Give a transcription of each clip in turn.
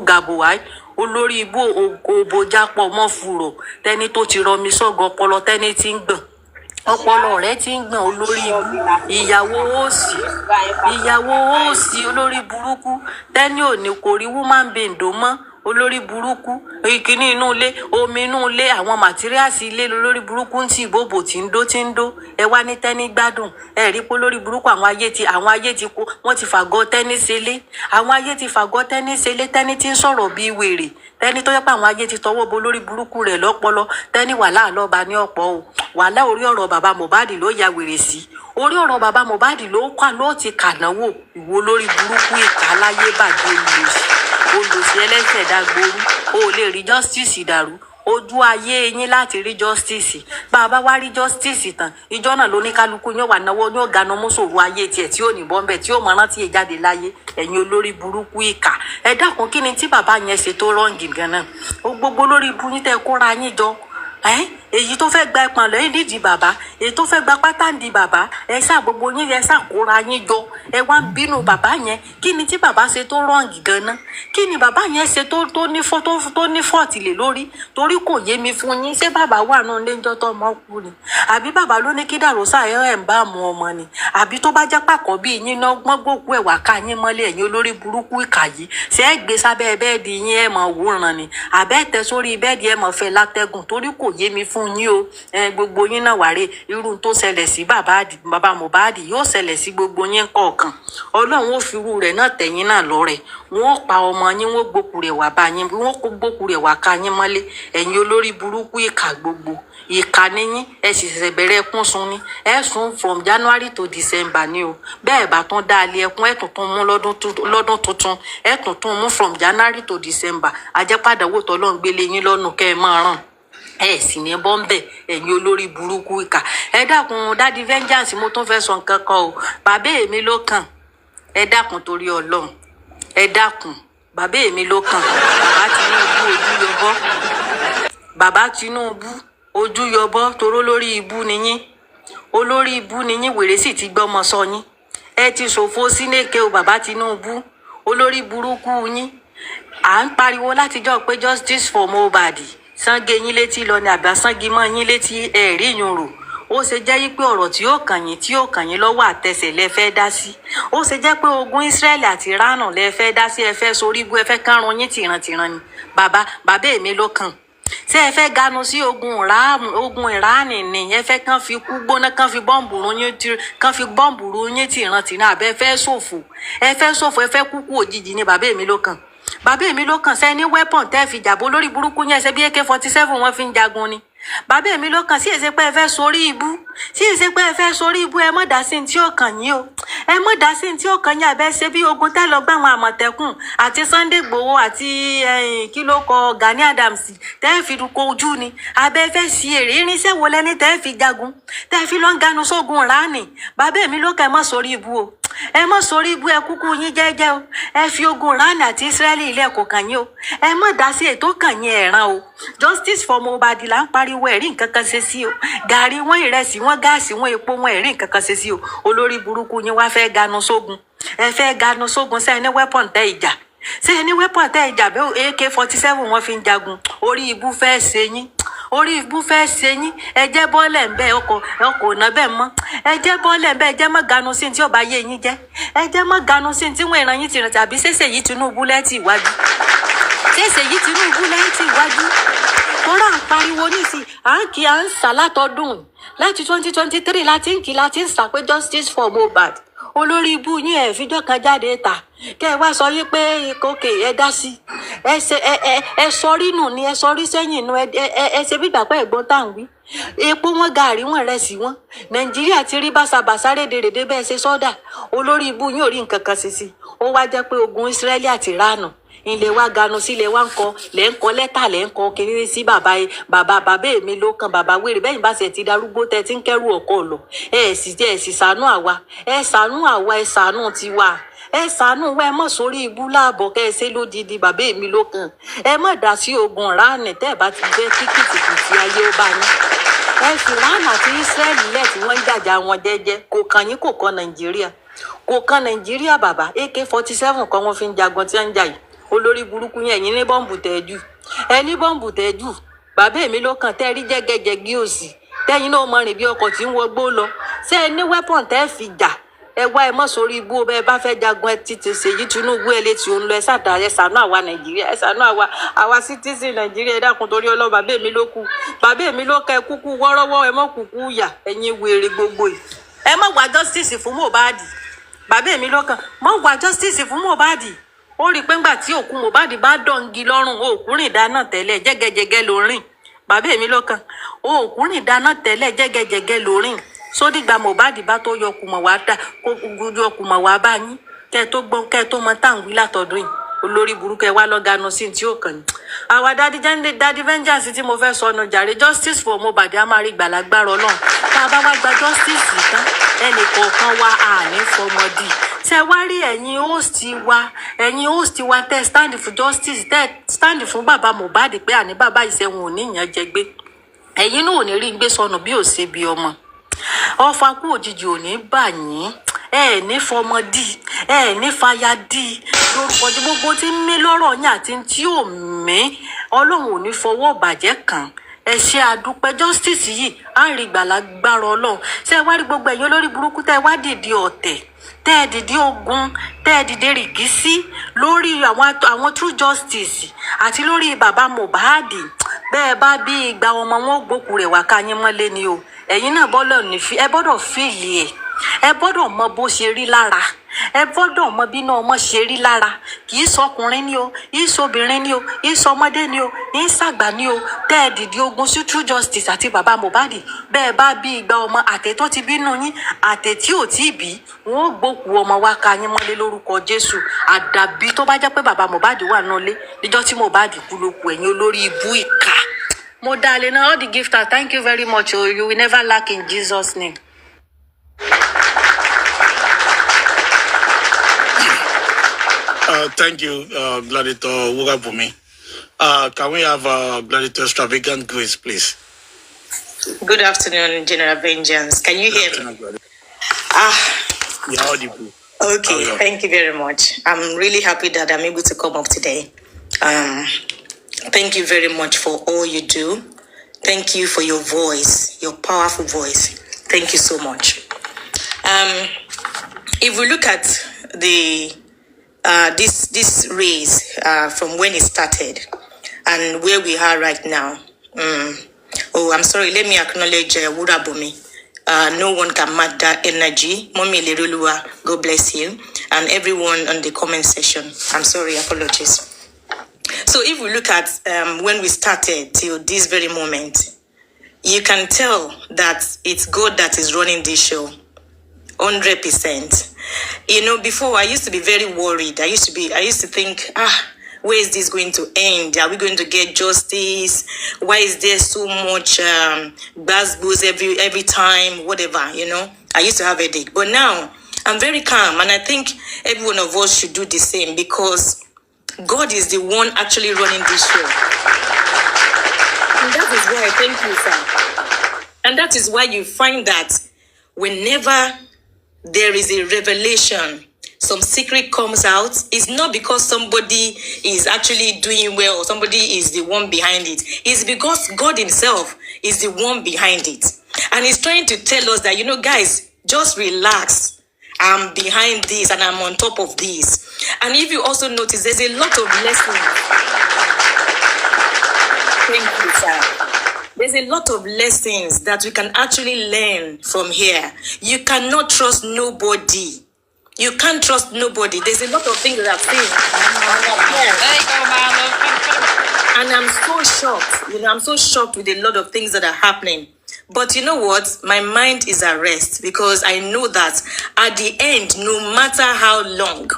gàbùwáì olórí ibú òbòjápọ̀ mọ́ fùrọ̀ tẹ́ni tó ti rọmi sọ́gọ̀ ọpọlọ tẹ́ni tí ń gbọ̀n ọpọlọ rẹ ti ń gbọ̀n olórí ibú ìyàwó òsì olórí burúkú tẹ́ni ò ní kò rí woman bendo mọ́ olórí burúkú ìkíní inú ilé omi inú ilé àwọn màtíríàsì ilé lórí burúkú ń tì ìbòbò tí ń dó ẹ wá ní tẹ́ni gbádùn ẹ rí pé lórí burúkú àwọn ayé ti kó wọ́n ti fàgọ́ tẹ́ni ṣẹlẹ̀ àwọn ayé ti fàgọ́ tẹ́ni ṣẹlẹ̀ tẹ́ni tí ń sọ̀rọ̀ bíi wèrè tẹ́ni tó yẹ pé àwọn ayé ti tọwọ́ bo lórí burúkú rẹ̀ lọ́pọlọ tẹ́ni wàhálà lọ́ba ní ọ̀pọ̀ o wàhálà orí ọ̀rọ̀ bàbá Mohbad ló ya wèrè sí orí ọ̀rọ̀ bàbá Mohbad ló ti kànáwó ìwo lórí burúkú ìka láyé bàjẹ́ olùsí ẹlẹ́sẹ̀ dàgbòrú o ò lè rí justice dàrú ojú ayé yín láti rí justice bàbá wá rí justice tán ìjọ náà ló ní kálukú yóò wà náwó yóò ganan mọ́sòrò ayé tiẹ̀ tí ò ní bọ́ńbẹ̀ tí ò mọ rántí ẹ̀ jáde láyé ẹ̀yin olórí burúkú ìkà ẹ dákun kí ni tí bàbá yẹn ṣe tó rọ́ǹgì ganan ó gbogbo lórí ibú yín tẹ́ kóra yín jọ èyí tó fẹ́ gba ẹpọ̀n lẹ́yìn dídì bàbá èyí tó fẹ́ gba pátá ń di bàbá ẹ ṣáà gbogbo yín ẹ ṣáà kóra yín jọ ẹ wá ń bínú bàbá yẹn kí ni tí bàbá ṣe tó rọ́ǹgì ganan kí ni bàbá yẹn ṣe tó ní fọ́ọ̀tì lè lórí torí kò yé mi fún yín ṣé bàbá wà náà léjọ́ tó ọmọ kú ni àbí bàbá ló ní kí dàrósà ẹ̀ ń bá mu ọmọ ni àbí tó bá jẹ́ pàkọ́ bí yín náà gbọ́n gbòkú ẹ̀ wá ká yín mọ́lẹ̀ ẹ̀yin olórí burúkú ìkà yìí ṣé ẹ gbé sábẹ́ bẹ́ẹ̀dì yín ẹ̀ mọ̀ wòran ni àbẹ́ tẹ sórí bẹ́ẹ̀dì ẹ̀ mọ̀ fẹ́ látẹ́gùn torí kò yé mi fún yín o gbogbo yín náà wàre irú tó ṣẹlẹ̀ sí bàbá Mohbad yóò ṣẹlẹ̀ sí gbogbo yín kọ̀ọ̀kan Ọlọ́run ó fi irú rẹ̀ náà tẹ̀yìn náà lọ́rẹ̀ wọ́n pa ọmọ yín wọ́n gbókù rẹ̀ wá bá yín wọ́n kó gbókù rẹ̀ wá ká yín mọ́lé ẹ̀yin olórí burúkú ìkà gbogbo ìkà níyín ẹ sì ṣẹ̀ṣẹ̀ bẹ̀rẹ̀ ẹkún sun ni ẹ sùn from January to December ni o bẹ́ẹ̀ bá tún dá alẹ́ ẹkún ẹ tuntun mú lọ́dún tuntun ẹ tuntun mú from January to December ajẹ́pàdánwò tọ́lọ́ ń gbélé yín lọ́nu kẹ́ ẹ máa ràn ẹ sì ní bọ́ńbẹ̀ ẹ̀yin olórí burúkú ìkà ẹ dákun dádì vengeance mo tún fẹ́ sọ nǹkan kan o bàbá èmi ló kàn ẹ dákun torí Ọlọ́run ẹ dákun bàbá èmi ló kàn bàbá Tinubu ojú yọbọ toró lórí ibú niyín olórí ibú niyín wèrè sì ti gbọ́mọ sọ yín ẹ ti ṣòfò sínéke o bàbá Tinubu olórí burúkú yín à ń pariwo látijọ́ pé justice for Mohbad sange yín létí lọ ní àbá sangi mọ́ yín létí ẹ̀rí yun rò ó ṣe jẹ́ yí pé ọ̀rọ̀ tí yóò kàn yín lọ́wọ́ àtẹsẹ̀ lẹ fẹ́ dá sí ó ṣe jẹ́ pé ogun Ísírẹ́lì àti Ìránù lẹ fẹ́ dá sí ẹ fẹ́ sorí ibú ẹ fẹ́ kárun yín tìrantìran ni bàbá èmi ló kàn ṣé ẹ fẹ́ ganu sí ogun Ìránì ni ẹ fẹ́ kàn fi kú gbóná kàn fi bọ́ǹbù ru yín tìrantìran àbẹ́ fẹ́ ṣòfò ẹ fẹ́ kúkú òjijì ni bàbá èmi ló kàn bàbá èmi ló kàn sẹ́ni weapon tẹ́ fi jàbó lórí burúkú yẹn ṣe bí AK-47 wọ́n fi ń jagun ni bàbá èmi ló kàn sí èsè pé ẹ fẹ́ sórí ibú ẹ mọ̀ dá sí tí ó kàn yín o ẹ mọ̀ dá sí tí ó kàn yín àbẹ́ ṣe bí ogun tẹ́ lọ gbá àwọn Àmọ̀tẹ́kùn àti Sunday Igboho àti kí ló kọ Gani Adams tẹ́ fi kojú ni àbẹ́ fẹ́ sí èrè irinṣẹ́ wo lẹ́ni tẹ́ fi jagun tẹ́ fi lọ́ ń ganu sógun Ìránì bàbá èmi ló kàn ẹ mọ̀ sórí ibú o ẹ mọ̀ sórí ibú ẹ kúkú yín jẹ́jẹ́ o ẹ fi ogun Ìránì àti Ísírẹ́lì ilé ẹ̀kọ́ kàn yín o ẹ mọ̀ dá sí ètò kàn yín ẹ̀ràn o justice for Mohbad là ń pariwo ẹ̀rí nǹkan kan ṣe sí o gàrí wọn ìrẹsì wọn gáàsì wọn epo wọn ẹ̀rí nǹkan kan ṣe sí o olórí burúkú yín wá fẹ́ ganu sógun ẹ fẹ́ ganu sógun sẹ́yìn ní weapon tẹ́ ìjà sẹ́yìn ní weapon tẹ́ ìjà bẹ́ẹ̀ AK-47 wọ́n fi ń jagun orí ibú fẹ́ ṣe yín ẹ jẹ́ bọ́ọ̀lẹ̀ ń bẹ́ ọkọ̀ ọ̀nà bẹ́ẹ̀ mọ́ ẹ jẹ́ bọ́ọ̀lẹ̀ ń bẹ́ ẹ jẹ́ mọ́ ganu sí tí ọba yé yín jẹ́ ẹ jẹ́ mọ́ ganu sí tí wọ́n ìran yín ti rìn tàbí ṣẹ̀ṣẹ̀ yìí Tinubu lẹ́tì iwájú tọ́rọ̀ à ń pariwo nísìnyí à ń kí à ń sà látọdún láti 2023 láti ń sà pé justice for Mohbad olórí ibú yín ẹ̀ fíjọ́ kan jáde ta kẹ́ ẹ wá sọ yín pé kókè ẹ dá sí ẹ sọrí nù ni ẹ sọrí sẹ́yìn nù ẹ ṣe bí ìgbàpẹ́ ẹ̀gbọ́n tá à ń wí epo wọn gàrí wọn rẹsì wọn Nàìjíríà ti rí bàṣàbàṣà rédèrèdè bẹ́ẹ̀ ṣe sọ́dà olórí ibú yín ò rí nǹkan kan ṣe sí ó wá jẹ́ pé ogun Ísírẹ́lì àti Ìránù ilé wa ganu sí ilé wa ń kọ lẹ́tà lẹ́ ń kọ kiri sí bàbá èmi ló kan bàbá wèrè bẹ́ẹ̀ bá ṣe ti darúgbó tẹ́ ti ń kẹ́rù ọkọ lọ ẹ sì ṣàánú àwa ẹ ṣàánú tiwa ẹ ṣàánú wa ẹ mọ̀ sórí ibú láàbọ̀ kẹ́ ẹ ṣe lódìdí bàbá èmi ló kan ẹ mọ̀ dá sí ogun Ìránì tẹ́ ẹ bá ti jẹ́ kìkìtìkìtì ayé ó bá yín ẹ fi Ìránì àti Ísírẹ́lì lẹ̀ tí wọ́n ń jàjà wọn jẹ́jẹ́ kò kàn yín kò kàn Nàìjíríà bàbá AK-47 kan wọ́n fi ń jagun tí wọ́n ń jà yìí olórí burúkú yẹn ẹ̀yin ní bọ́ǹbù tẹ́jú ẹ ní bọ́ǹbù tẹ́jú bàbá èmi ló kàn tẹ́ rí jẹ́gẹ́jẹ́gí òsì tẹ́yin náà mọ rìn bí ọkọ̀ tí ń wọgbó lọ ṣé ẹ ní wẹ́pọ̀n tẹ́ fi jà ẹ wá ẹ mọ̀ sórí ibú ọbẹ̀ bá fẹ́ jagun ẹ ti ṣèyí Tinubu ẹ létí òun lọ ẹ ṣàdá ẹ ṣàánú àwa Nàìjíríà ẹ ṣàánú àwa citizen Nàìjíríà ẹ dákun torí Ọlọ́run bàbá èmi ló kú bàbá èmi ló kẹ kúkú wọ́rọ́wọ́ ẹ mọ̀ kúkú yà ẹ̀yin wèrè gbogbo yìí ẹ mọ̀ wá justice fún Mohbad bàbá èmi ló kàn mọ̀ wá justice fún Mohbad ó rí i pé ńgbà tí òkú Mohbad bá dọ̀ǹgì lọ́rùn òkú rìn dáná tẹ́lẹ̀ jẹ́gẹ́jẹ́gẹ́ ló rìn bàbá èmi ló kàn òkú rìn dáná tẹ́lẹ̀ jẹ́gẹ́jẹ́gẹ́ ló rìn sódìgbà Mohbad bá tó yọ ọkùnmọ̀ wá dà kó gbójú ọkùnmọ̀ wá bá yín kẹ́ tó gbọ́n kẹ́ tó mọ táwọn wí látọ̀dún yìí olórí burúkú ẹ wá lọ́gànú sí tí ó kàn ní. àwa dadi vengeance tí mo fẹ́ sọ ọ̀nà jàre justice for Mohbad a máa rí gbàlagbára Ọlọ́run tá a bá wá gba justice tán ẹnì kọ̀ọ̀kan wa àní fọmọdì ṣe wá rí ẹ̀yin host wa tẹ́ stand for justice tẹ́ stand fún bàbá Mohbad pé àní bàbá ìṣẹ̀wọ̀n ò ní ìyàn jẹ gbé ẹ̀yin náà ò ní rí gbé sọnù bí ò ṣe bí ọmọ ọfà kú òjijì ò ní bà yín ẹ ní fọmọdì ẹ ní fàyàdì lórúkọ tí gbogbo tí ń mí lọ́rọ̀ yín àti tí ò mí Ọlọ́run ò ní fọwọ́ bàjẹ́ kàn ẹ ṣe àdúpẹ́ justice yìí á rí gbàlagbára Ọlọ́run ṣé ẹ wá rí gbogbo ẹ̀yin olórí burúkú tẹ́ ẹ wá dìde ọ̀tẹ̀ tẹ́ ẹ dìde ogun tẹ́ ẹ dìde rìkísí lórí àwọn true justice àti lórí bàbá Mohbad bẹ́ẹ̀ bá bí ìgbà ọmọ wọn gbókù rẹ̀ wá ká yín mọ́lé ni o ẹ̀yin náà ẹ gbọ́dọ̀ fíìlì ẹ̀ ẹ gbọ́dọ̀ mọ bó ṣe rí lára ẹ gbọ́dọ̀ mọ bí náà ọmọ ṣe rí lára kì í sọkùnrin ni o kì í sọbìnrin ni o kì í sọmọdé ni o kì í ṣàgbà ni o tẹ́ ẹ dìde ogun sí true justice àti bàbá Mohbad bẹ́ẹ̀ bá bí ìgbà ọmọ àtẹ tó ti bínú yín àtẹ tí ò tí ì bí wọn ò gbókù ọmọ wa ká yín mọ́lé lórúkọ Jésù àdàbí tó bá jẹ́ pé bàbá Mohbad wà náà lé níjọ́ tí Mohbad kú ló kù ẹ̀yin olórí ibú ìkà mo dalẹ̀ náà all the gifters thank you very much o you will never lack in Jesus name. Thank you, Gladiator Wugabumi. Can we have Gladiator Extravagant Grace, please? Good afternoon, General Vengeance. Can you hear me? You're audible. Okay, thank you very much. I'm really happy that I'm able to come up today. Thank you very much for all you do. Thank you for your voice, your powerful voice. Thank you so much. If we look at the this race from when it started and where we are right now. I'm sorry. Let me acknowledge Wurabumi. No one can match that energy. Mommy Lerulua, God bless you, and everyone on the comment section. I'm sorry. Apologies. So if we look at when we started till this very moment, you can tell that it's God that is running this show. 100%. You know, before I used to be very worried. I used to think, where is this going to end? Are we going to get justice? Why is there so much buzz every time? Whatever, you know. I used to have a headache. But now, I'm very calm. And I think every one of us should do the same because God is the one actually running this show. And that is why, thank you, sir. And that is why you find that whenever there is a revelation, some secret comes out, it's not because somebody is actually doing well or somebody is the one behind it. It's because God himself is the one behind it. And he's trying to tell us that, you know, guys, just relax. I'm behind this and I'm on top of this. And if you also notice, there's a lot of lessons. Thank you, sir. There's a lot of lessons that we can actually learn from here. You cannot trust nobody. You can't trust nobody. There's a lot of things that I've seen. And I'm so shocked. You know, I'm so shocked with a lot of things that are happening. But you know what? My mind is at rest because I know that at the end, no matter how long,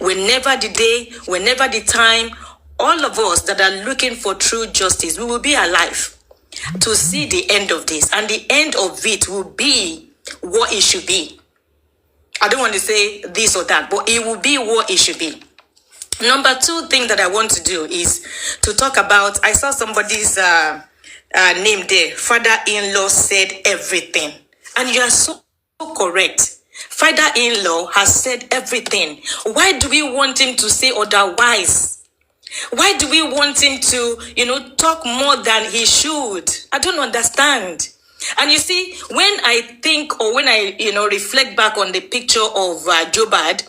whenever the day, whenever the time, all of us that are looking for true justice, we will be alive to see the end of this. And the end of it will be what it should be. I don't want to say this or that, but it will be what it should be. Number two thing that I want to do is to talk about, I saw somebody's name there. Father-in-law said everything. And you are so correct. Father-in-law has said everything. Why do we want him to say otherwise? Why do we want him to, talk more than he should? I don't understand. And you see, when I think or when I, reflect back on the picture of Jobad,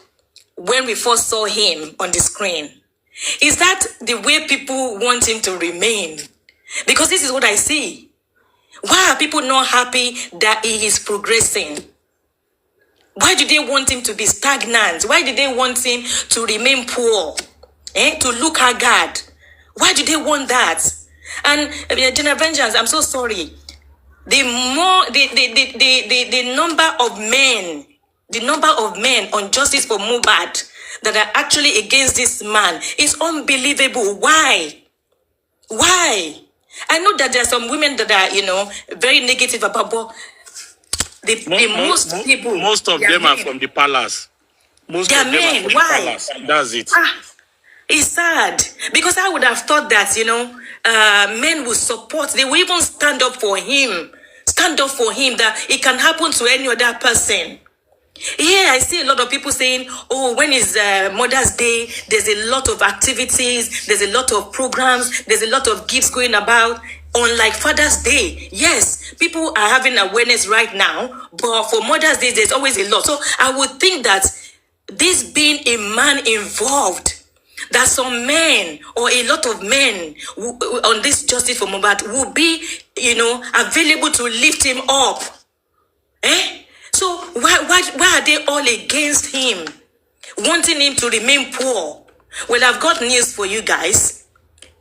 when we first saw him on the screen, is that the way people want him to remain? Because this is what I see. Why are people not happy that he is progressing? Why do they want him to be stagnant? Why do they want him to remain poor? To look haggard? Why do they want that? And General Vengeance, I'm so sorry. The number of men on Justice for Mohbad that are actually against this man is unbelievable. Why? I know that there are some women that are, very negative about, but most of them are from the palace. Most of them are from the palace. That's it. It's sad because I would have thought that men will support. They will even stand up for him. That it can happen to any other person. Yeah, I see a lot of people saying, "Oh, when is Mother's Day? There's a lot of activities. There's a lot of programs. There's a lot of gifts going about." Unlike Father's Day, yes, people are having awareness right now, but for Mother's Day, there's always a lot. So I would think that this being a man involved, that some men or a lot of men on this Justice for Mohbad will be, available to lift him up. So why are they all against him, wanting him to remain poor? Well, I've got news for you guys.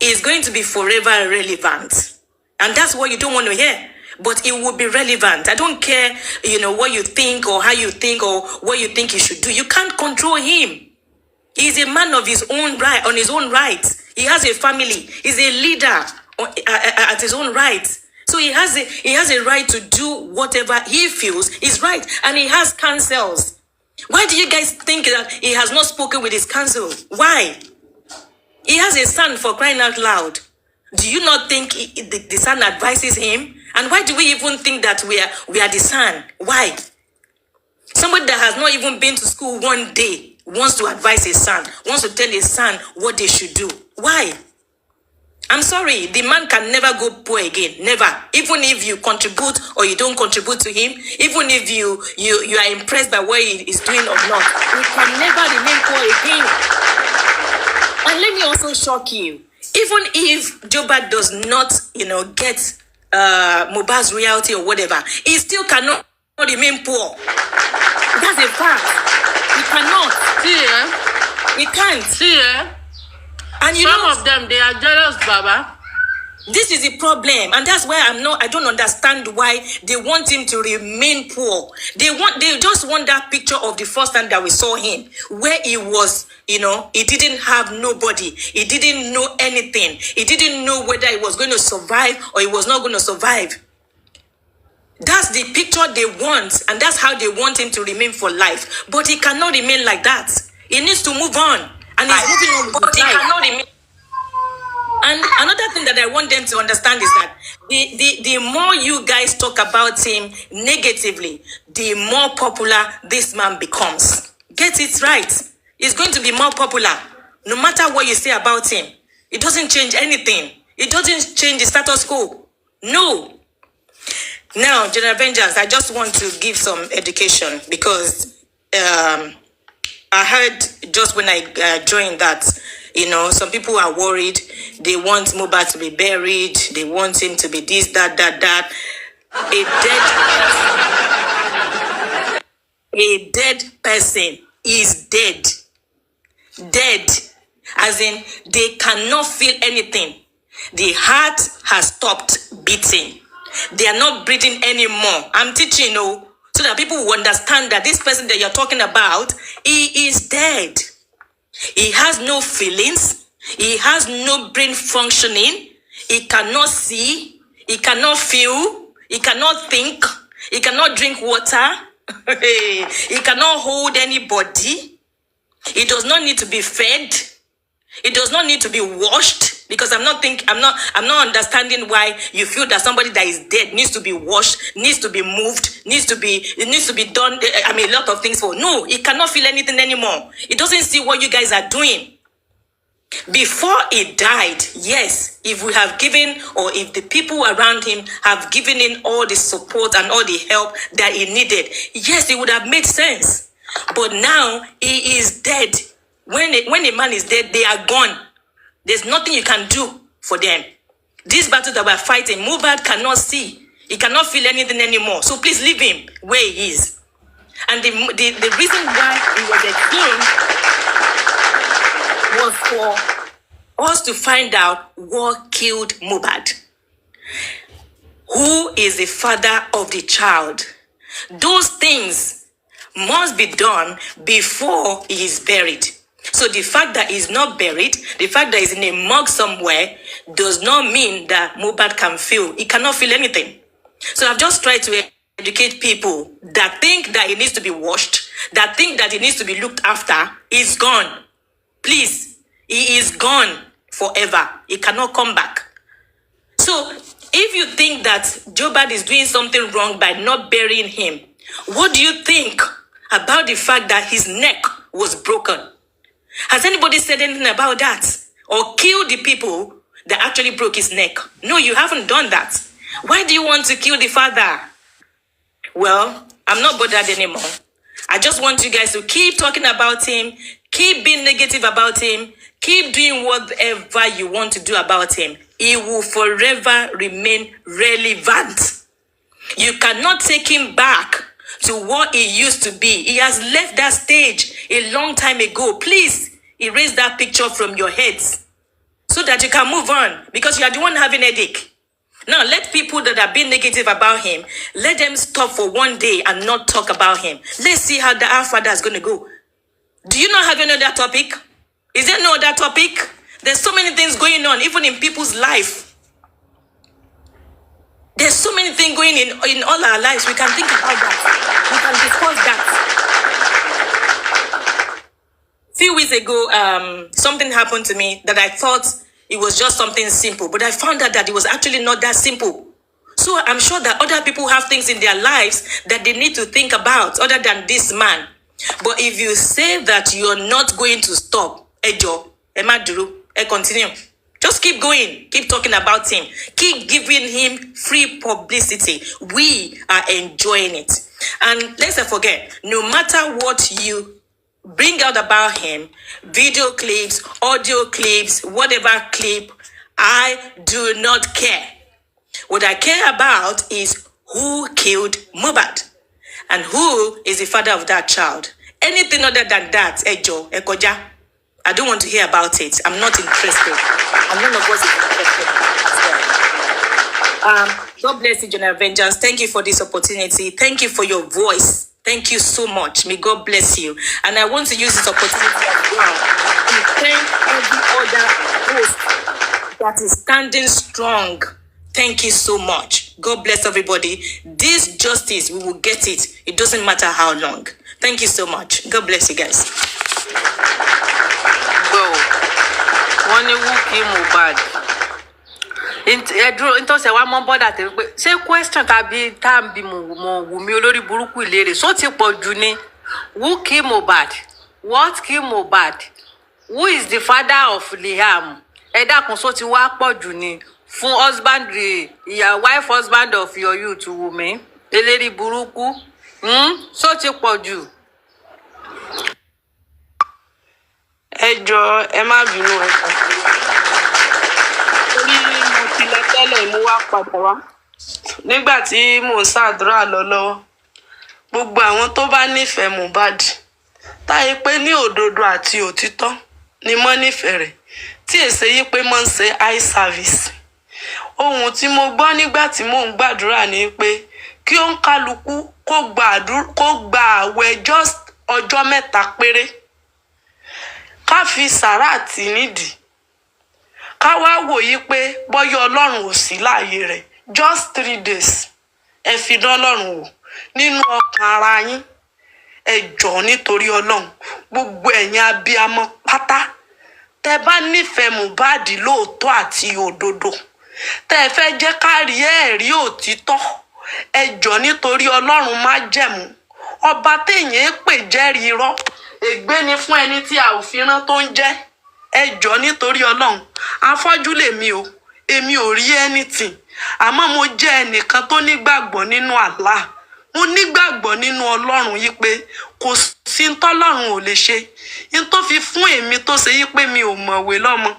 It's going to be forever relevant. And that's what you don't want to hear. But it will be relevant. I don't care, what you think or how you think or what you think he should do. You can't control him. He's a man of his own right, on his own right. He has a family. He's a leader at his own right. So he has a right to do whatever he feels is right. And he has counsels. Why do you guys think that he has not spoken with his counsel? Why? He has a son, for crying out loud. Do you not think the son advises him? And why do we even think that we are the son? Why? Somebody that has not even been to school one day wants to advise his son, wants to tell his son what they should do. Why? I'm sorry, the man can never go poor again. Never. Even if you contribute or you don't contribute to him, even if you are impressed by what he is doing or not, he can never remain poor again. And let me also shock you. Even if Jobad does not, get Mohbad's royalty or whatever, he still cannot remain poor. That's a fact. He cannot. See, He can't. See, And some of them, they are jealous, Baba. This is the problem, and that's why I don't understand why they want him to remain poor. They just want that picture of the first time that we saw him, where he was, he didn't have nobody. He didn't know anything. He didn't know whether he was going to survive or he was not going to survive. That's the picture they want, and that's how they want him to remain for life. But he cannot remain like that. He needs to move on, and he's moving on with his life. Cannot remain. And another thing that I want them to understand is that the more you guys talk about him negatively, the more popular this man becomes. Get it right. He's going to be more popular. No matter what you say about him, it doesn't change anything. It doesn't change the status quo. No. Now, General Vengeance, I just want to give some education because I heard just when I joined that, some people are worried. They want Mohbad to be buried. They want him to be this, that. A dead person is dead. Dead. As in, they cannot feel anything. The heart has stopped beating. They are not breathing anymore. I'm teaching, so that people will understand that this person that you're talking about, he is dead. He has no feelings. He has no brain functioning. He cannot see. He cannot feel. He cannot think. He cannot drink water. He cannot hold anybody. He does not need to be fed. He does not need to be washed. Because I'm not understanding why you feel that somebody that is dead needs to be washed, needs to be moved, needs to be done. I mean, a lot of things for. No, he cannot feel anything anymore. He doesn't see what you guys are doing. Before he died, yes, if we have given, or if the people around him have given him all the support and all the help that he needed, yes, it would have made sense. But now he is dead. When a man is dead, they are gone. There's nothing you can do for them. This battle that we're fighting, Mohbad cannot see. He cannot feel anything anymore. So please leave him where he is. And the reason why he was exhumed was for us to find out what killed Mohbad. Who is the father of the child? Those things must be done before he is buried. So the fact that he's not buried, the fact that he's in a morgue somewhere, does not mean that Mohbad can feel. He cannot feel anything. So I've just tried to educate people that think that he needs to be washed, that think that he needs to be looked after. He's gone. Please, he is gone forever. He cannot come back. So if you think that Mohbad is doing something wrong by not burying him, what do you think about the fact that his neck was broken? Has anybody said anything about that? Or killed the people that actually broke his neck? No, you haven't done that. Why do you want to kill the father? Well, I'm not bothered anymore. I just want you guys to keep talking about him, keep being negative about him, keep doing whatever you want to do about him. He will forever remain relevant. You cannot take him back to what he used to be. He has left that stage a long time ago. Please erase that picture from your heads so that you can move on, because you are the one having a headache. Now, let people that are being negative about him, let them stop for one day and not talk about him. Let's see how our father is going to go. Do you not have any other topic? Is there no other topic? There's so many things going on, even in people's life. There's so many things going in all our lives. We can think about that. We can discuss that. A few weeks ago, something happened to me that I thought it was just something simple, but I found out that it was actually not that simple. So I'm sure that other people have things in their lives that they need to think about other than this man. But if you say that you're not going to stop, Ejo, Emaduru, continue. Just keep going. Keep talking about him. Keep giving him free publicity. We are enjoying it. And let's not forget, no matter what you bring out about him, video clips, audio clips, whatever clip, I do not care. What I care about is who killed Mohbad and who is the father of that child. Anything other than that, Ejo, Ekoja, I don't want to hear about it. I'm not interested. And none of us is interested. God bless you, General Vengeance. Thank you for this opportunity. Thank you for your voice. Thank you so much. May God bless you. And I want to use this opportunity as well to thank every other host that is standing strong. Thank you so much. God bless everybody. This justice, we will get it. It doesn't matter how long. Thank you so much. God bless you guys. Well, one who kill Mohbad. Ntọ́sẹ̀ wa mọ́ bọ́dà tẹ̀lé pé ṣé question tàbí tàbí mo Wùmí olórí burúkú ìlérè só ti pọ̀ jù ni. Who kill Mohbad? What kill Mohbad? Who is the father of Liam? Ẹ dákun só ti wá pọ̀ jù ni fún husband your wife husband of your youth Wùmí eléré burúkú. Só ti pọ̀ jù. Ẹ jọ̀ọ́ ẹ má bínú ẹ kàn. Tẹ́lẹ̀ mo wá padà wá nígbà tí mò ń ṣàdúrà lọ́wọ́ gbogbo àwọn tó bá nífẹ̀ẹ́ Mohbad táyé pé ní òdodo àti òtítọ́ ni mọ́ nífẹ̀ẹ́ rẹ̀ tí èsè yí pé mọ́ ń ṣe eye service. Ohun tí mo gbọ́ nígbà tí mò ń gbàdúrà ni pé kí ó ń kálukú kó gba àwẹ̀ just ọjọ́ 3 péré ká fi sàráàtì nídìí ká wá wòye pé bọ́yọ̀ Ọlọ́run ò sí láàyè rẹ̀ just 3 days ẹ fi dán Ọlọ́run wò nínú ọkàn ara yín. Ẹ jọ̀ọ́ nítorí Ọlọ́run gbogbo ẹ̀yin abiyamọ pátá tẹ́ bá nífẹ̀ẹ́ Mohbad lóòótọ́ àti òdodo tẹ́ fẹ́ jẹ́ ká rí ẹ̀rí òtítọ́ ẹ jọ̀ọ́ nítorí Ọlọ́run májẹ̀mú ọba téèyàn pè jẹ́rìí irọ́ ègbé ni fún ẹni tí a ò fi rán tó ń jẹ́ ẹ jọ̀ọ́ nítorí Ọlọ́run afọ́jú lèmi o èmi ò rí anything àmọ́ mo jẹ́ ẹnìkan tó nígbàgbọ́ nínú Allah mo nígbàgbọ́ nínú Ọlọ́run yìí pé kò sí ń tọ́lọ́run ò lè ṣe ń tó fi fún èmi tó ṣe yí pé mi ò mọ̀wé lọ́mọ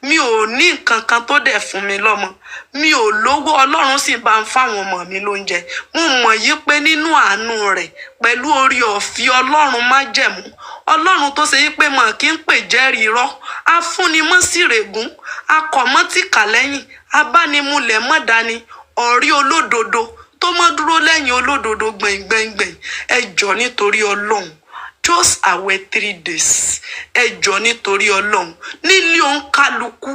mi ò ní nǹkan kan tó dẹ̀ fún mi lọ́mọ mi ò lówó Ọlọ́run sì bá ń fáwọn ọmọ mi lóúnjẹ mo mọ̀ yí pé nínú àánú rẹ̀ pẹ̀lú orí ọ̀fẹ́ Ọlọ́run májẹ̀mú Ọlọ́run tó ṣe yí pé mọ̀ kí n pè jẹ́rìí irọ́ afúnimọ́sírègún akọ̀mọ́tìkà lẹ́yìn abánimúlẹ̀ mọ́dání ọ̀rí olódodo tó mọ́ dúró lẹ́yìn olódodo gbẹ̀ngbẹ̀ngbẹ̀ng ẹ jọ̀ọ́ nítorí Ọlọ́run just àwẹ̀ 3 days ẹ jọ̀ọ́ nítorí Ọlọ́run nílé òǹkálukú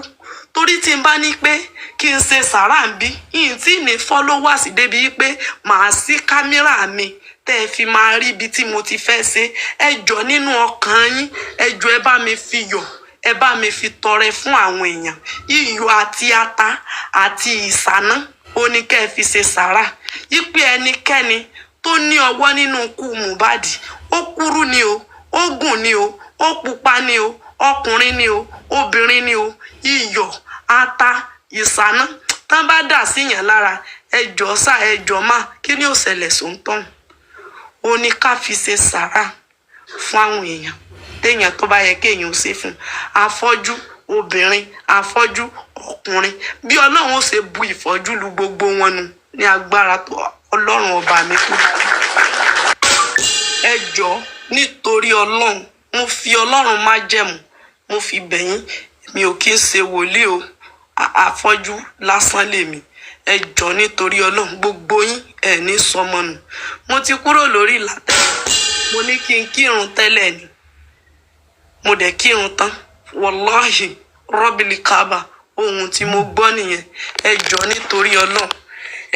torí tí n bá ní pé kí n ṣe sàrà ń bí yìí tí ní followers débi pé màá sí kámẹ́rà mi tẹ́ ẹ fi máa rí ibi tí mo ti fẹ́ ṣe ẹ jọ̀ọ́ nínú ọkàn yín ẹ jọ̀ọ́ ẹ bá mi fi yọ̀ ẹ bá mi fi tọrẹ fún àwọn èèyàn iyọ̀ àti ata àti ìsáná ó ní kẹ́ ẹ fi ṣe sàrà yípe ẹnikẹ́ni tó ní ọwọ́ nínú ikú Mohbad ó kúrú ni o ó gùn ni o ó pupa ni o ọkùnrin ni o obìnrin ni o iyọ̀ ata ìsáná tán bá dà síyàn lára ẹ jọ̀ọ́ sá ẹ jọ̀ọ́ má kí ni ó ṣẹlẹ̀ sóńtọ́n ó ní ká fi ṣe sàrà fún àwọn èèyàn téèyàn tó bá yẹ kéèyàn ó ṣe fún afọ́jú obìnrin afọ́jú ọkùnrin bí Ọlọ́run ó ṣe bu ìfọ́jú lu gbogbo wọn nù ní agbára tó Ọlọ́run ọba mi kú ẹ jọ̀ọ́ nítorí Ọlọ́run mo fi Ọlọ́run májẹ̀mú mo fi bẹ̀yín mi ò kí ń ṣe wòlíì o afọ́jú lásán lèmi ẹ jọ̀ọ́ nítorí Ọlọ́run gbogbo yín ẹ ní sọmọ nù mo ti kúrò lórí ìlàtẹ mo ní kí n kírun tẹ́lẹ̀ ni mo dẹ̀ kírun tán wàláhì rọ́bìlì kábà ohun tí mo gbọ́ nìyẹn ẹ jọ̀ọ́ nítorí Ọlọ́run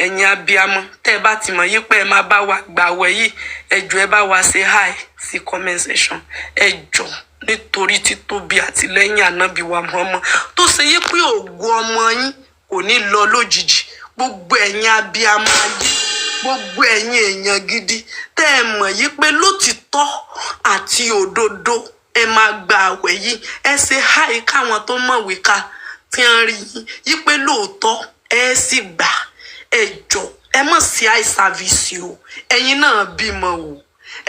ẹ̀yin abiyamọ tẹ́ bá ti mọ̀ yí pé ẹ máa bá wa gbàwẹ̀ yìí ẹ jọ̀ọ́ ẹ bá wa ṣe hi sí comment section ẹ jọ̀ọ́ nítorí títóbi àtìlẹ́yìn ànábì wa Muhammad tó ṣe yí pé ògo ọmọ yín kò ní lọ lójijì gbogbo ẹ̀yin abiyamọ ayé gbogbo ẹ̀yin èèyàn gidi tẹ́ ẹ mọ̀ yí pé lótìtọ́ àti òdodo ẹ máa gba àwẹ̀ yìí ẹ ṣe háì káwọn tó mọ̀wé ká fi hàn rí yí pé lóòótọ́ ẹ sì gbà ẹ jọ̀ọ́ ẹ mọ̀ sí àìsàvìsì o ẹ̀yin náà bímọ o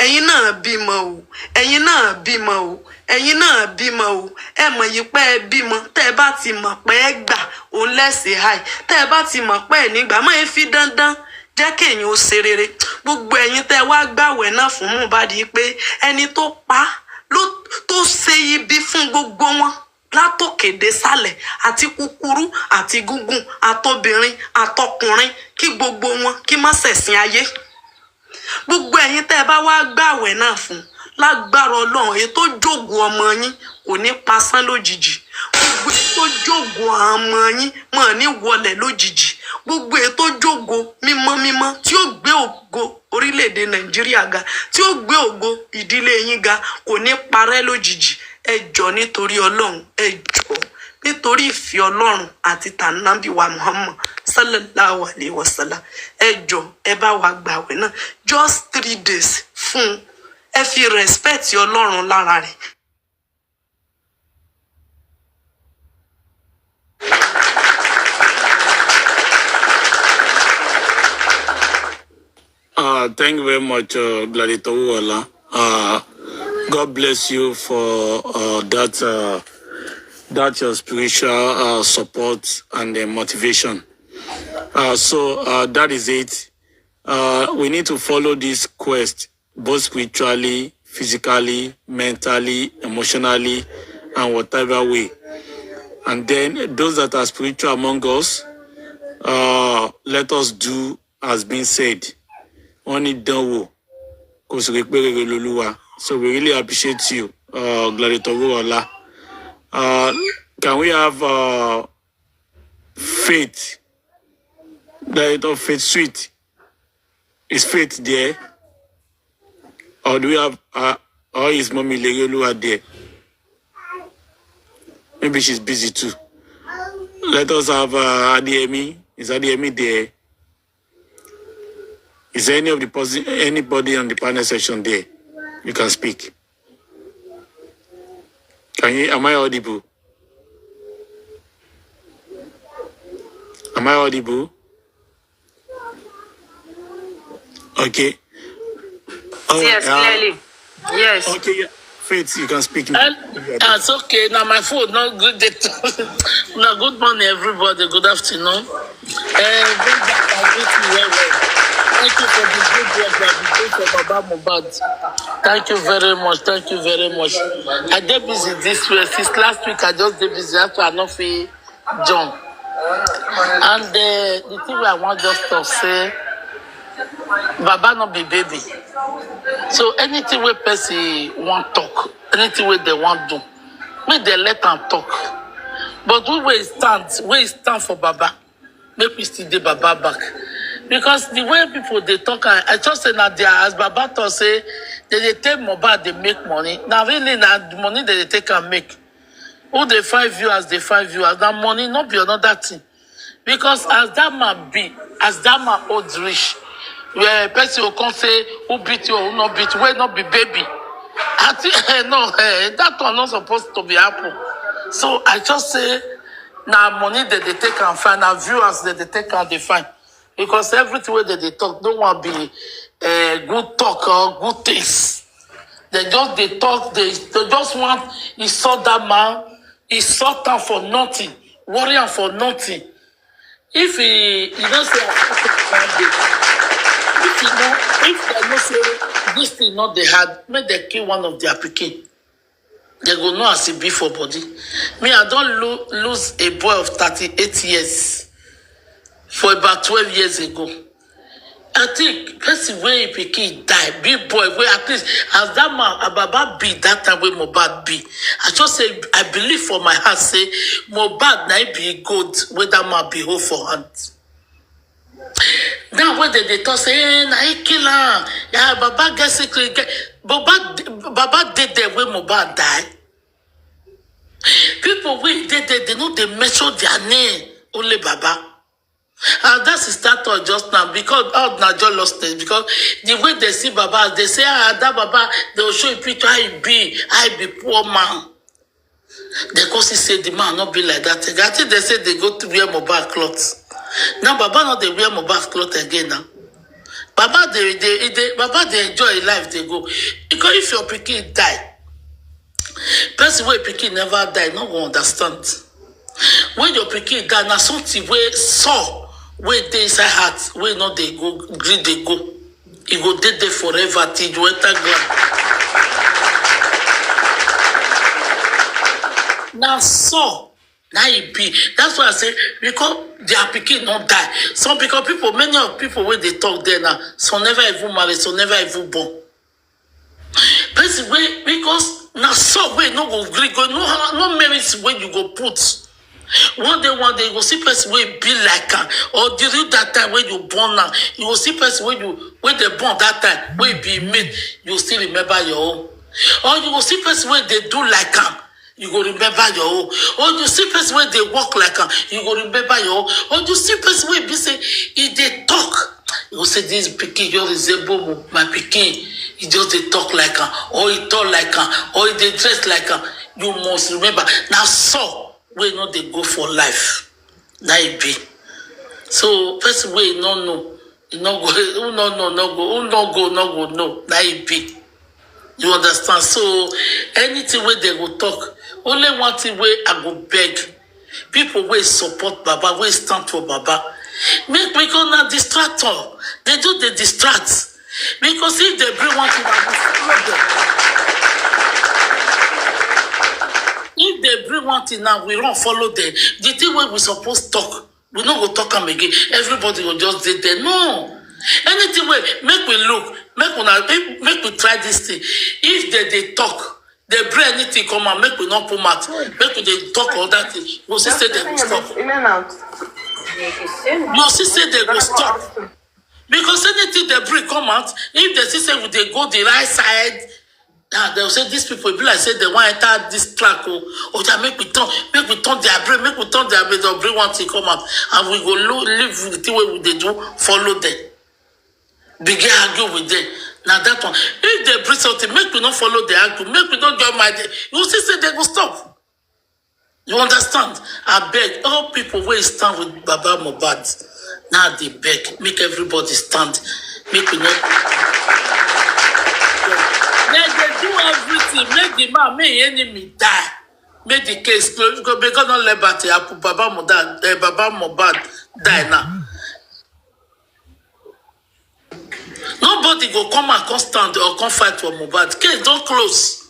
ẹ̀yin náà bímọ o ẹ̀yin náà bímọ o ẹ̀yin náà bímọ o ẹ mọ̀ yí pé ẹ bímọ tẹ́ ẹ bá ti mọ̀ pé ẹ gbà òun lẹ́sẹ̀ háì tẹ́ ẹ bá ti mọ̀ pé ẹ nígbà mọ́ ẹ fi dandan jẹ́ kéèyàn ó ṣe rere gbogbo ẹ̀yin tẹ́ wá gbàwẹ̀ náà fún Mohbad pé ẹni tó pa ló tó ṣe ibi fún gbogbo wọn látòkèdè sálẹ̀ àti kúkúrú àti gúngùn àtobìnrin àtọkùnrin kí gbogbo wọn kí má ṣẹ̀sìn ayé gbogbo ẹ̀yin tẹ́ bá wá gbàwẹ̀ náà fún lágbára Ọlọ́run èyí tó jògùn ọmọ yín kò ní pasán lójijì gbogbo èyí tó jògùn ọmọ yín mọ̀ ní wọlẹ̀ lójijì gbogbo èyí tó jògùn mímọ́ tí ó gbé ògo orílẹ̀-èdè Nàìjíríà ga tí ó gbé ògo ìdílé yín ga kò ní parẹ́ lójijì ẹ jọ̀ọ́ nítorí Ọlọ́run ẹ jọ̀ọ́ nítorí ìfẹ́ Ọlọ́run àti tànàbí wa Muhammad sallallahu alayhi wa sallam ẹ jọ̀ọ́ ẹ bá wa gbàwẹ̀ náà just 3 days fún ẹ fi respect Ọlọ́run lára rẹ̀. Thank you very much, Gladiator Uwala. God bless you for that your spiritual support and motivation. So that is it. We need to follow this quest both spiritually, physically, mentally, emotionally, and whatever way. And then those that are spiritual among us, let us do as been said. Only done. So we really appreciate you, Gladiator Uwala. Can we have Faith? Gladiator Faith Sweet. Is Faith there? Or do we have or is Mommy Legiolua there? Maybe she's busy too. Let us have Adiemi. Is Adiemi there? Is there anybody on the panel section there? You can speak. Am I audible? Am I audible? Okay. Yes, clearly. Yes. Okay, yeah. Faith, you can speak now. It's okay. Now my phone not good. Now good morning, everybody. Good afternoon. Thank you for the good work that you do for Baba Mohbad. Thank you very much. Thank you very much. I get busy this week. Since last week, I just get busy. That's why I not feel John. And the thing I want just to say, Baba not be baby. So anything where person want talk, anything where they want do, make they let them talk. But we stand for Baba. Make we still dey Baba back. Because the way people they talk, I just say that as Baba to say, they take Mohbad, they make money. Now really now the money that they take and make. Who they 5 viewers, they 5 viewers. That money not be another thing. Because as that man be, as that man old rich, where person will come say who beat you or who not beat you, where not be baby. I think no, that one not supposed to be happen. So I just say now money that they take and find, now viewers that they take and they find. Because everything where they talk don't want to be good talk or good things. They talk, they just want he saw that man, he sought out for nothing, worrying for nothing. If he don't say if they don't say this thing not they had, make they kill one of their pikin. They go know as it be for body. Me, I don't lose a boy of 38 years for about 12 years ago. I think person where pikin die, big boy, where at least as that man Ababa be that time where Mohbad be. I just say I believe for my heart say Mohbad na be good where that man be hold for hand. Now when they talk say na he kill am, yeah Baba get secret, Baba did there where Mohbad die. People wey dey there, they know they measure their name only Baba. And that's the start of just now because all Najo lost it because the way they see Baba, they say that Baba, they will show a picture how he be poor man. They go see say the man not be like that. I think they say they go to wear Mohbad clothes. Now Baba not they wear Mohbad clothes again now. Baba they enjoy life they go because if your pikin die, person wey pikin never die no go understand. When your pikin die, na something wey saw. Where they inside heart, where not they go, greed they go. It go dead there forever till you enter ground. Now so, now it be. That's why I say because their pikin not die. Some because many of people when they talk there now, some never even married, some never even born. Because now so way no go greed go no merits when you go put. One day you go see person wey be like am or during that time when you born now you go see person when they born that time wey be made you still remember your own or you go see person wey they do like am you go remember your own or you see person wey they walk like am you go remember your own or you see person wey be say if they talk you go say this pikin just resemble my pikin he just they talk like am or he talk like am or he they dress like am you must remember now so we know they go for life. That it be. So person way no go, no. That it be. You understand? So anything where they go talk, only one thing where I go beg. People will support Baba, will stand for Baba. Make because now distractor. They do the distract. Because if they bring one thing, I will follow them. If they bring one thing now, we don't follow them. The thing where we supposed to talk, we don't go talk them again. Everybody will just sit there. No. Anything where make we look, make we try this thing. If they talk, they bring anything come and make we not put mouth. Make we they talk all that thing. You see say they will stop. You see say they will stop. Because anything they bring come out, if they see say they go the right side, Now they'll say these people, be like say they want to enter this track. Oh, yeah, make we turn their brain, they'll bring one thing come out, and we go live with the way they do, follow them. Begin argue with them. Now that one, if they bring something, make we not follow the argue, make we not join my day. You see, say they go stop. You understand? I beg all people where stand with Baba Mohbad. Now they beg, make everybody stand, make we not. Then they do everything, make the man, make enemy die, make the case close because not liberty. I put Baba Mohbad die now. Nobody go come and stand or come fight for Mohbad. Case don't close.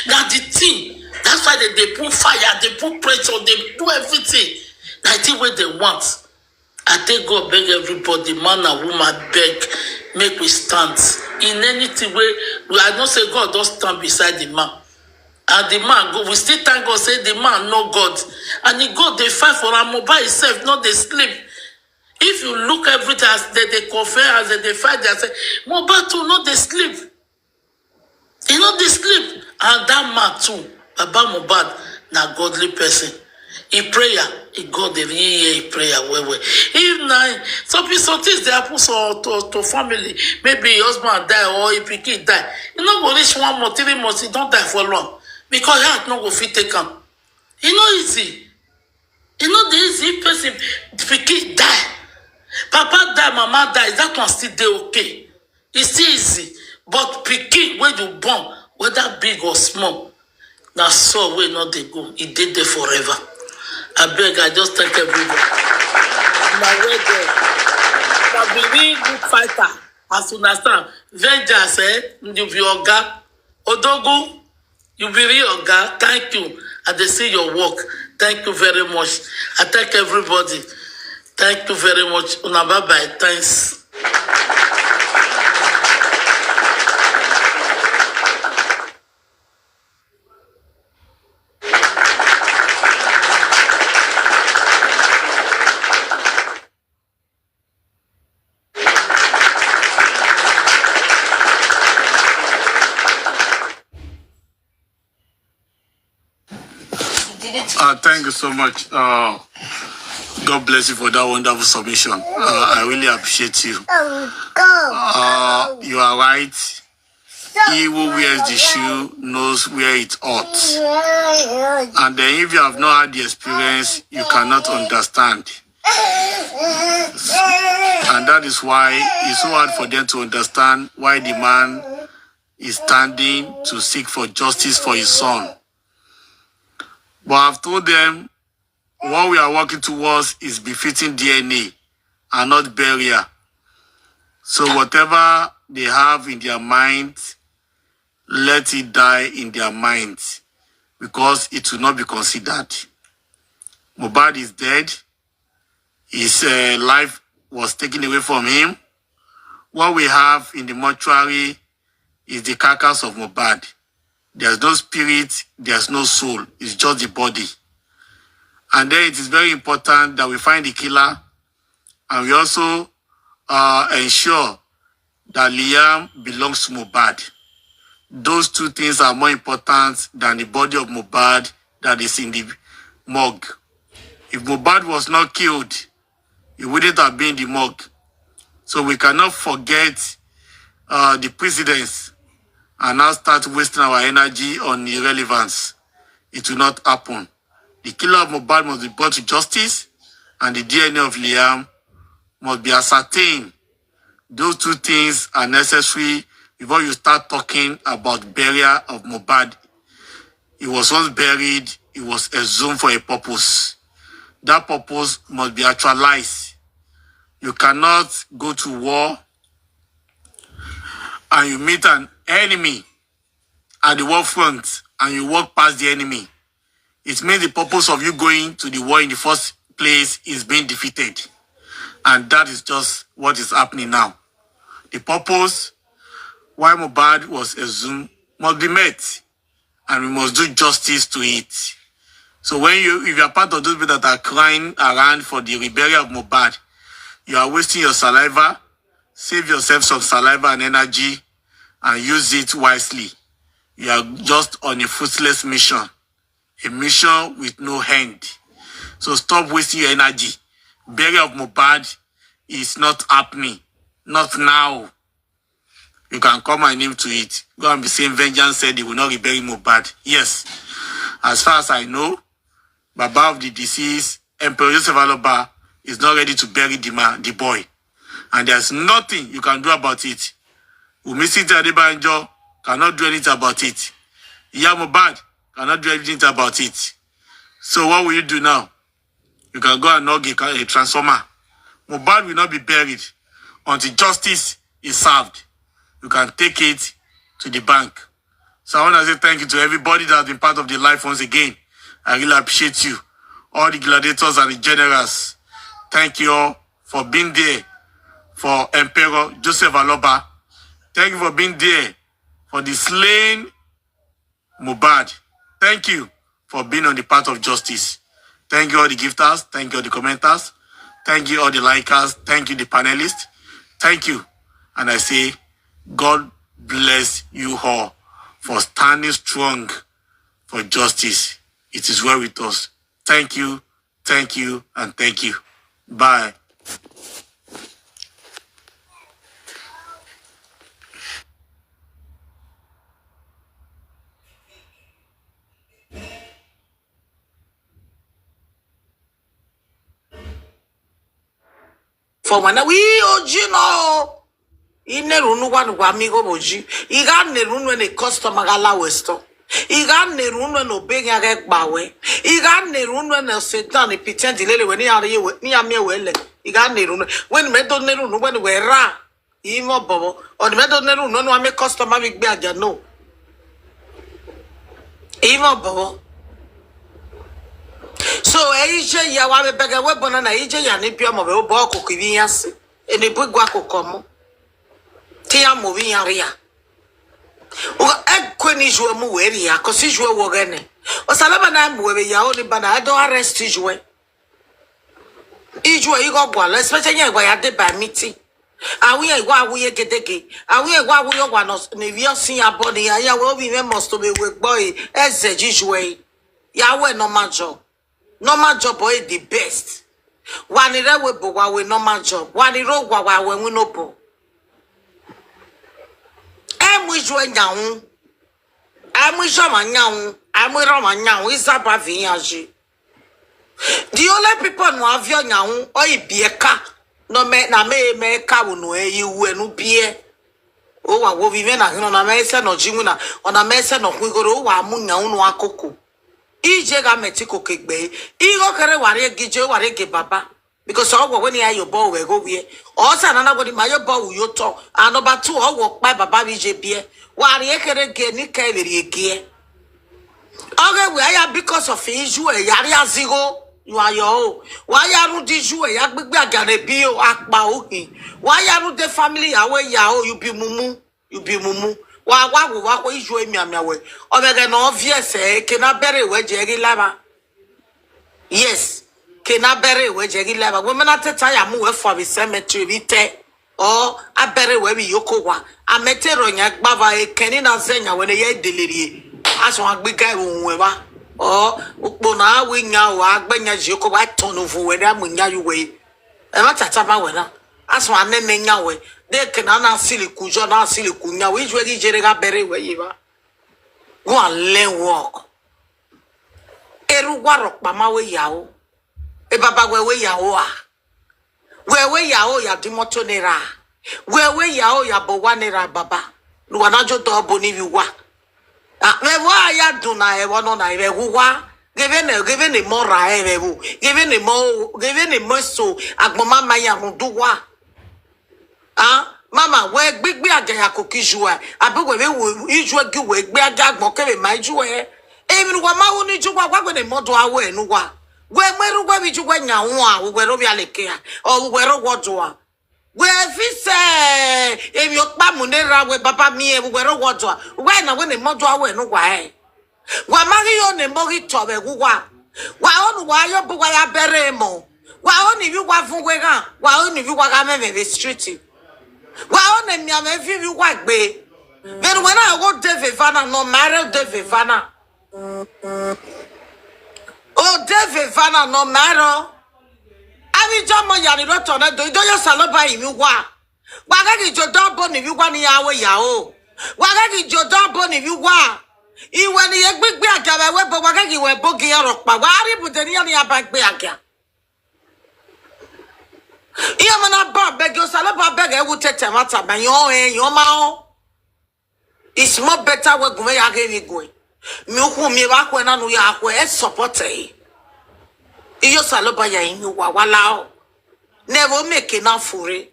Now the thing, that's why they put fire, they put pressure, they do everything. That's the way they want. I take God beg everybody, man and woman beg, make we stand. In anything way, I don't say God don't stand beside the man. And the man go, we still thank God, say the man no God. And the God they fight for him by himself, not they sleep. If you look everything as they confess, as they fight, they say, Mohbad too, not they sleep. He not they sleep. And that man too, Baba Mohbad, na godly person. In prayer, God they really hear prayer well. If now some things they happen to family, maybe husband die or a pikin die, you not go reach 1 month, 3 months, he don't die for long. Because heart not go fit take him. It's not easy. It's not the easy person pikin die. Papa die, mama die, that one still dey okay. It's still easy. But pikin when you born, whether big or small, now so we not they go. It did there forever. I beg, I just thank everybody. My way there. Now be really good fighter. As you understand, vengeance, you be oga. Odogu, you be real oga. Thank you. And they see your work. Thank you very much. I thank everybody. Thank you very much. Una bye bye. Thanks. Thank you so much. God bless you for that wonderful submission. I really appreciate you. You are right. He who wears the shoe knows where it ought. And then if you have not had the experience, you cannot understand. And that is why it's so hard for them to understand why the man is standing to seek for justice for his son. But I've told them what we are working towards is befitting DNA and not burial. So whatever they have in their mind, let it die in their minds, because it will not be considered. Mohbad is dead. His life was taken away from him. What we have in the mortuary is the carcass of Mohbad. There's no spirit, there's no soul. It's just the body. And then it is very important that we find the killer, and we also ensure that Liam belongs to Mohbad. Those two things are more important than the body of Mohbad that is in the morgue. If Mohbad was not killed, he wouldn't have been in the morgue. So we cannot forget the precedents and now start wasting our energy on irrelevance. It will not happen. The killer of Mohbad must be brought to justice, and the DNA of Liam must be ascertained. Those two things are necessary before you start talking about burial of Mohbad. He was once buried, he was exhumed for a purpose. That purpose must be actualized. You cannot go to war and you meet an enemy at the war front and you walk past the enemy. It means the purpose of you going to the war in the first place is being defeated. And that is just what is happening now. The purpose why Mohbad was exhumed must be met, and we must do justice to it. So if you are part of those people that are crying around for the reburial of Mohbad, you are wasting your saliva. Save yourself some saliva and energy and use it wisely. You are just on a fruitless mission. A mission with no end. So stop wasting your energy. Burial of Mohbad is not happening. Not now. You can call my name to it. Go and be saying Vengeance said he will not rebury Mohbad. Yes. As far as I know, Baba of the deceased, Emperor Joseph Aloba, is not ready to bury the boy. And there's nothing you can do about it. Umisi Adebanjo cannot do anything about it. Iya Mohbad cannot do anything about it. So what will you do now? You can go and knock a transformer. Mohbad will not be buried until justice is served. You can take it to the bank. So I want to say thank you to everybody that has been part of the life once again. I really appreciate you. All the gladiators and the generals. Thank you all for being there for Emperor Joseph Aloba. Thank you for being there for the slain Mohbad. Thank you for being on the path of justice. Thank you all the gifters. Thank you all the commenters. Thank you all the likers. Thank you the panelists. Thank you. And I say, God bless you all for standing strong for justice. It is well with us. Thank you, and thank you. Bye. For when we ojino ine runu one wamigo boji iga ne runu when a customer gala westo iga ne runu no big yagek bawe iga ne runu when a setan pretend lele when you are ni amia wele iga ne runu when me don't ne runu when we ra imo bobo or me don't ne runu no ame customer big bag no imo bobo. So eje ya wa bega we bona na eje ya ne bia mo be bo akoko bi yase ene bu gwa akoko mo ti ya mo bi yare ya o ekweni jo mu we ri ya ko si jo wo gene o salama na mo we ya o ni bana I don't arrest jo ijo yi go gwa le especially ya gwa ya de ba meeting awi e gwa awi egedege awi e gwa awi gwa no ne wi osin ya body ya we obi me must be we boy eze jijo ya we normal job. Normal job boy the best. Wani rewe bo wa we normal job. Wani ro gwa wa we we no po. Emu ijo nyaun. Emu ijo ma nyaun. Emu ro ma nyaun isa ba vi yanji. The only people no avio nyaun o ibieka no me na me ka wo no e wu enu bie. O wa wo vive na hino na me se no jimu na ona me se no kwigoro o wa mu nyaun no akoko. Ije ga metiko kegbe igo kere ware gije ware ge baba because owo when ya your boy we go we o sa na body my boy you to and number 2 owo pa baba bi je bie ware kere ge ni ka eri ege oge we ya because of iju e yare azigo you are your why ya ru di ju e ya gbegbe agare bi o apa ohin why ya ru the family awe ya o you be mumu wa ko iju emi amiawe obege no obvious ke na bere we jeri laba yes ke na bere we jeri laba we na teta ya mu we for the cemetery bi te o abere we bi yokowa ametero nya gbava e keni na zenya we ye delirie aso agbega ohun wa o upo na we nya wa agbenya jiko wa tonovu we da munya yu we e ma tata ba we na aso anene nya we de kena na siliku jo na siliku nya we jwe gi jere ga bere we yiba go and learn work eru waro pa ma we yawo e baba we yawo a we yawo ya di moto nira we yawo ya bo wa nira baba lu wana jo do bo ni wi wa me wa ya do na e wono na e wa give ne more ra e bu give ne more so agboma ma ya hu do wa mama we gbigbe agaya kokijua abi we iju agi we gbe agagbon kebe ma iju emi wa ma wo ni ju wa gbe ne modo awo enu wa we meru gbe bi ju gbe nyawo a we ro bi aleke a o we ro wodo a we fi se emi o pa mu ne ra we baba mi e we ro wodo a we na we ne modo awo enu wa wa ma ri yo ne mo ri to be wa onu wa yo bu wa ya bere mo wa oni bi wa fun we gan wa oni bi wa ga me street wa ona mi ame fi bi wa gbe Then when I go David Vanna, no matter David Vanna. Oh, David Vanna, no matter. Abi jamo yani do tona do yo saloba imi wa. Waga ki jodo bo ni wi wa ni yawo yawo. Waga ki jodo bo ni wi wa. Iwe ni egbegbe aga we bo waga ki we bo gi oro pa. Wa ri bude ni ya bagbe aga. Iya mana ba beg yo saloba beg e wu tete mata ba yo ma o. It's more better we go ya ge mi go. Mi hu mi wa ko na no ya ko e support e. Iyo saloba ya imi wa wala o. Never make enough for it.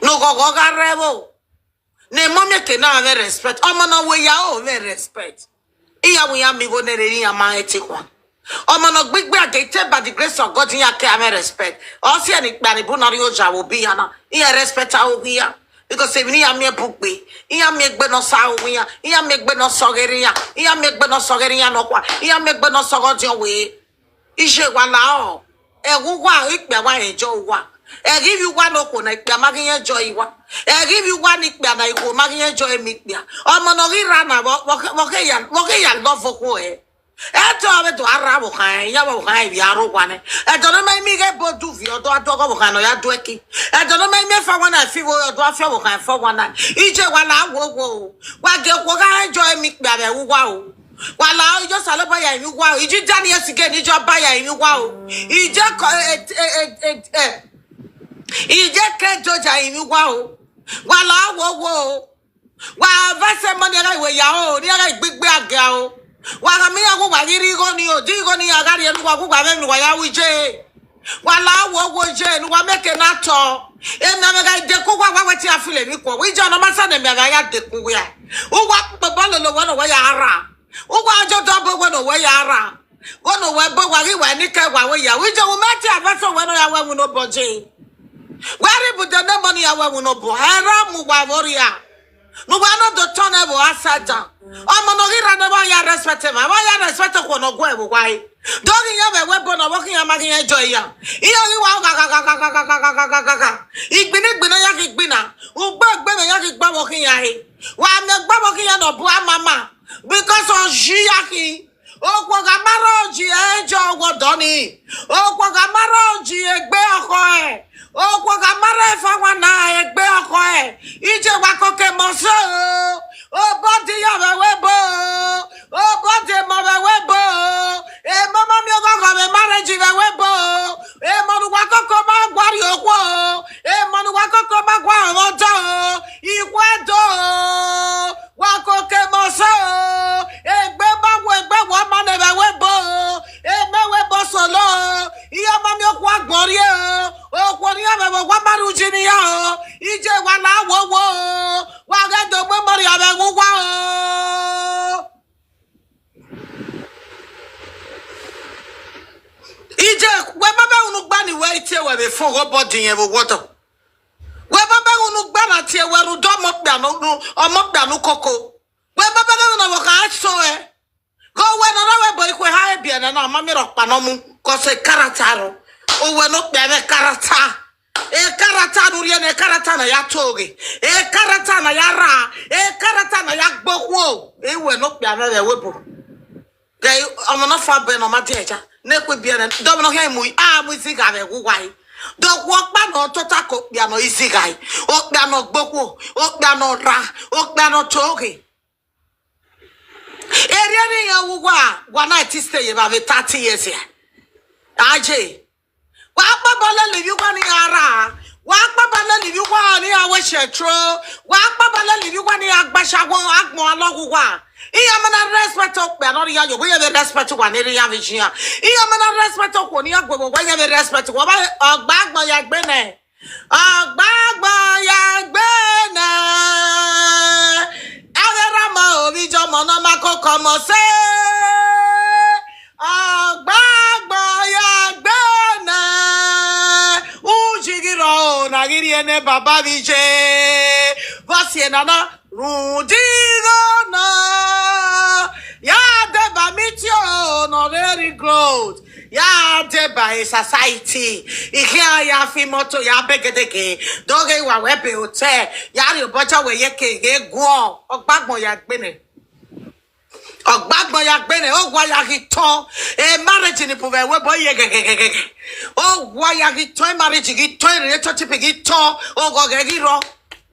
No go revo. Ne mo make enough respect. Omo no we ya o we respect. Iya we ya mi go ne re ya ma etik one. Omo no gbigbe agete by the grace of God ya ke ame respect. O si ani gba ni bu na ri oja wo bi yana. Iya respect a o bi ya. Because if ni ya me bugbe, iya me gbe no sa o ya. Iya me gbe no sogeri ya. Iya me gbe no sogeri ya no kwa. Iya me gbe no sogodi we. Ise wala o. Egugwa ikpe wa enjo wa. E give you one oko na ikpe magi enjo iwa. E give you one ikpe na iko magi enjo emikpe. Omo no gira na woke ya love ko e. Eto ave to arabo kan ya wo kan bi aro kwane. Eto no mai mi ge bodu fi odo adogo wo kan no ya do eki. Eto no mai mi fa wana fi wo odo afia wo kan fa wana. Ije wala wo. Wa ge ko ga enjo emikpe abe wo wa o. Wala ijo saloba ya imi wa iji jani esike ni jo ba ya imi wa o ije ko ije ke joja imi wa o wala wo wa vase money ra we ya o ni ra gbigbe aga o wa ga mi ya ko wa ri go ni o di go ni aga ri enu wa ku gba me mi wa ya wi je wala wo je ni wa meke na to e na me ga de ko wa ti afile mi ko wi je no ma sa na me ga ya de ku ya o wa baba lo wa no wa ya ara Uwa ajo double when away yara. One away but wari wani ka we ya. We just mati abaso when ya we no budget. Wari but the money ya we no bo. Era mu wa warrior. No wa no do turn ebo asada. O mo no gira na wa ya respect ma. Wa ya respect ko no go ebo wai. Dogi ya we bo no working ya magi enjoy ya. Iyo ni wa ga. Igbini ya gigbina. Ugbo gbe ya gigba working ya he. Wa me gba working ya no bo mama. Because on Shiaki, Okwagamaroji, Ejo Wodoni, Okwagamaroji, Egbeokoe, Okwagamare Fawana, Egbeokoe, Ije Wakoke Moso, O body of a webo, O body of a webo, E Mama Miogo of a marriage of a webo, E Monuwako Magwario, E Monuwako Magwaroto, Iwedo. Wako ke moso egbe wa mane be webo me webo solo iya mami okwa agbori okwo ni abe wa maru jini ya ije wa na wowo wa ga do gbe mori abe wa o ije we baba unu gba ni we tie we be fun go body yen bo woto we baba unu gba na tie we ru do mo pia no koko we baba na wo ka so go we no we boy ko ha bia na na mami ro pa no mu ko se karataro o we no pia be karata e karata nu rie na karata na ya toge e karata na ya ra e karata na ya gbokwo e we no pia na we bo gai omo no fa be no ma deja na kwe bia na do no he mu mu siga be gwai do wo pa no tota ko bia no isigai o bia no gbokwo o bia no ra o bia no toge area ni ya wa na ti stay about 30 years here aje wa baba le live kwa ni ara wa baba le live kwa ni awe shetro wa baba le live kwa ni agbashawo agbon alogu wa iya mana respect ok be no ya yo we have respect wa ni ya vision iya mana respect ko ni agbo we have respect wa ba ogbagbon ya gbe ne ogbagbon ya gbe ne averama obi jomo no makoko mo se ogbagbon ya gbe ne ujigiro na giri ene baba vije vosi nana rudigo na ya deba mitio no very growth ya de by society ihe ya fi moto ya begedeke doge wa webe hotel ya ri oboja we yeke ego ogbagbon ya gbene o gwa ya gito e marriage ni puve we boy yegegege o gwa ya gito marriage gito relationship gito o go gegiro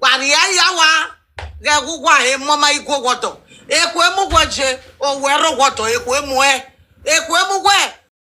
wari ya wa gegugwa e mama igwo wodo ekwe mu gwaje o wero wodo ekwe mu gwe